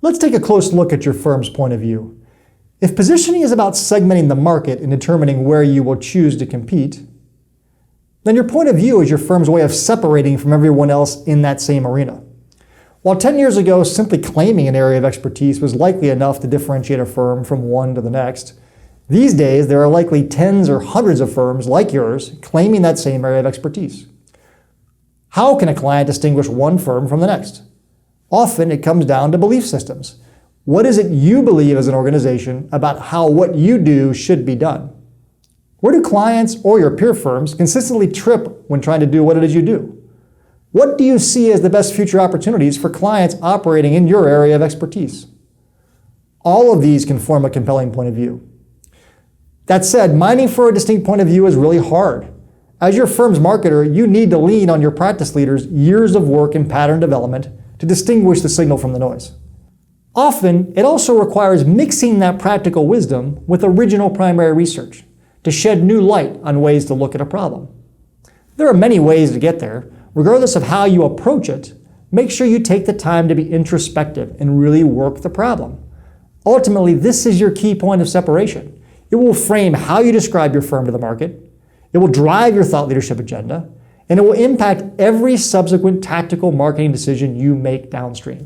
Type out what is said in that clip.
Let's take a close look at your firm's point of view. If positioning is about segmenting the market and determining where you will choose to compete, then your point of view is your firm's way of separating from everyone else in that same arena. While 10 years ago, simply claiming an area of expertise was likely enough to differentiate a firm from one to the next, these days there are likely tens or hundreds of firms like yours claiming that same area of expertise. How can a client distinguish one firm from the next? Often it comes down to belief systems. What is it you believe as an organization about how what you do should be done? Where do clients or your peer firms consistently trip when trying to do what it is you do? What do you see as the best future opportunities for clients operating in your area of expertise? All of these can form a compelling point of view. That said, mining for a distinct point of view is really hard. As your firm's marketer, you need to lean on your practice leaders' years of work in pattern development to distinguish the signal from the noise. Often, it also requires mixing that practical wisdom with original primary research to shed new light on ways to look at a problem. There are many ways to get there. Regardless of how you approach it, make sure you take the time to be introspective and really work the problem. Ultimately, this is your key point of separation. It will frame how you describe your firm to the market, it will drive your thought leadership agenda, and it will impact every subsequent tactical marketing decision you make downstream.